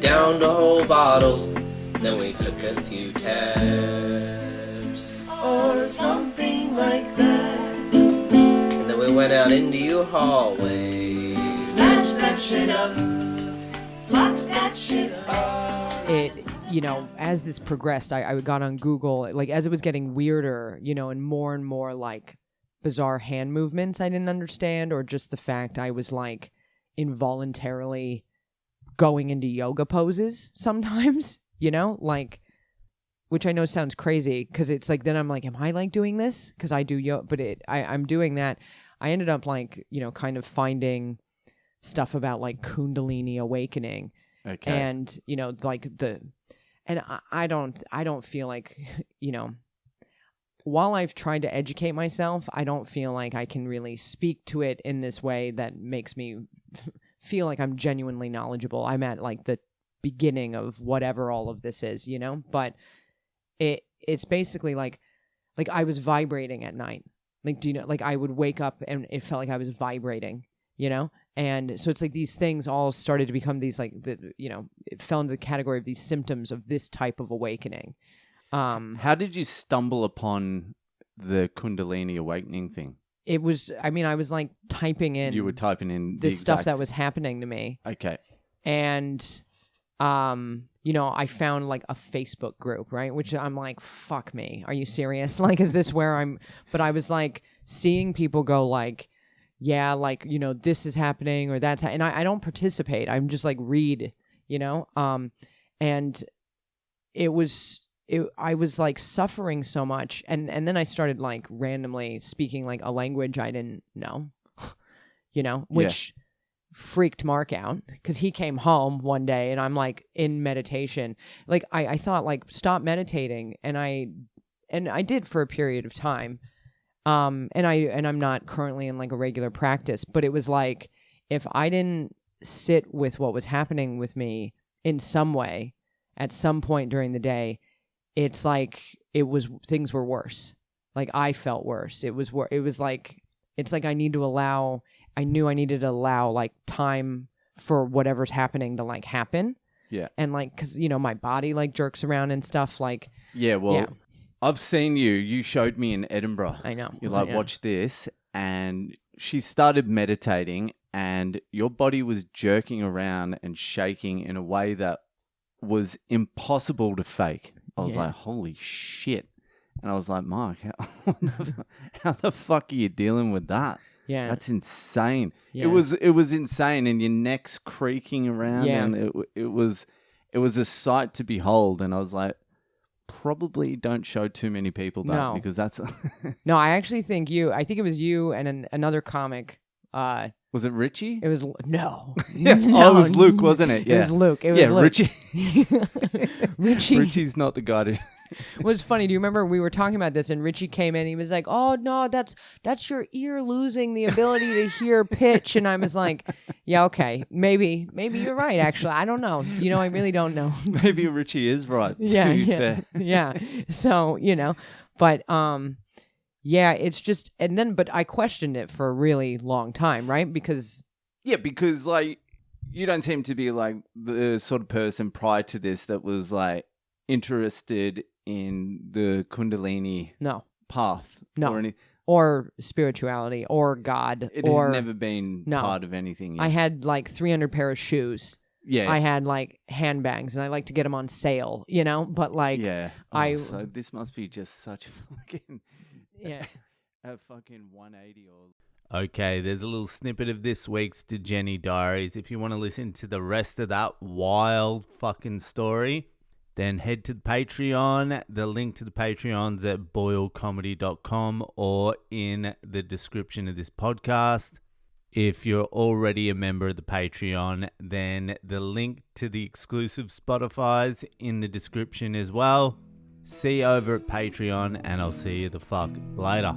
downed a whole bottle. Then we took a few tabs. Or something like that. And then we went out into your hallway. Snatched that shit up. Fucked that shit up. It, you know, as this progressed, I got on Google, like, as it was getting weirder, you know, and more, like, bizarre hand movements I didn't understand, or just the fact I was, like, involuntarily going into yoga poses sometimes, you know, like, which I know sounds crazy, because it's like, then I'm like, am I, like, doing this? Because I do yoga, but I'm doing that. I ended up, like, you know, kind of finding stuff about, like, Kundalini awakening. Okay. And, you know, like and I don't feel like, you know, while I've tried to educate myself, I don't feel like I can really speak to it in this way that makes me feel like I'm genuinely knowledgeable. I'm at, like, the beginning of whatever all of this is, you know, but it's basically like I was vibrating at night. Like, do you know, like, I would wake up and it felt like I was vibrating, you know? And so it's like these things all started to become these, like, you know, it fell into the category of these symptoms of this type of awakening. How did you stumble upon the Kundalini awakening thing? It was, I mean, I was, like, typing in. You were typing in this stuff that was happening to me. Okay. And, you know, I found, like, a Facebook group, right? Which I'm like, fuck me. Are you serious? Like, is this where but I was, like, seeing people go, like, yeah, like, you know, this is happening or that's, and I don't participate. I'm just, like, read, you know? And I was, like, suffering so much. And then I started, like, randomly speaking, like, a language I didn't know, you know, which freaked Mark out, because he came home one day and I'm, like, in meditation. Like, I thought, like, stop meditating. And I did for a period of time. And I'm not currently in, like, a regular practice, but it was like, if I didn't sit with what was happening with me in some way at some point during the day, it's like things were worse. Like, I felt worse. It was like, it's like I knew I needed to allow, like, time for whatever's happening to, like, happen. Yeah. And, like, cause, you know, my body, like, jerks around and stuff, like. Yeah, well. Yeah. I've seen you showed me in Edinburgh. I know. You're like, watch this. And she started meditating and your body was jerking around and shaking in a way that was impossible to fake. I was like, holy shit. And I was like, Mark, how the fuck are you dealing with that? Yeah. That's insane. Yeah. It was insane. And your neck's creaking around. Yeah. And it was a sight to behold. And I was like, probably don't show too many people that, because that's No, I actually think it was you and another comic. Was it Richie? It was no. Yeah. No. Oh, it was Luke, wasn't it? Yeah. It was Luke. Luke. Richie. Richie's not the guy to. It was funny. Do you remember we were talking about this and Richie came in and he was like, "Oh no, that's your ear losing the ability to hear pitch." And I was like, "Yeah, okay, maybe you're right. Actually, I don't know. You know, I really don't know." Maybe Richie is right. Yeah. So, you know, but yeah, it's just, and then, but I questioned it for a really long time, right? Because like, you don't seem to be like the sort of person prior to this that was like interested in the Kundalini path. No. Or spirituality or God. It had never been part of anything yet. I had like 300 pair of shoes. Yeah. I had like handbags and I like to get them on sale, you know, but like. Yeah. So this must be just such fucking. Yeah. A fucking 180 or. Okay, there's a little snippet of this week's Degenny Diaries. If you want to listen to the rest of that wild fucking story, then head to the Patreon. The link to the Patreon's at boylecomedy.com or in the description of this podcast. If you're already a member of the Patreon, then the link to the exclusive Spotify's in the description as well. See you over at Patreon, and I'll see you the fuck later.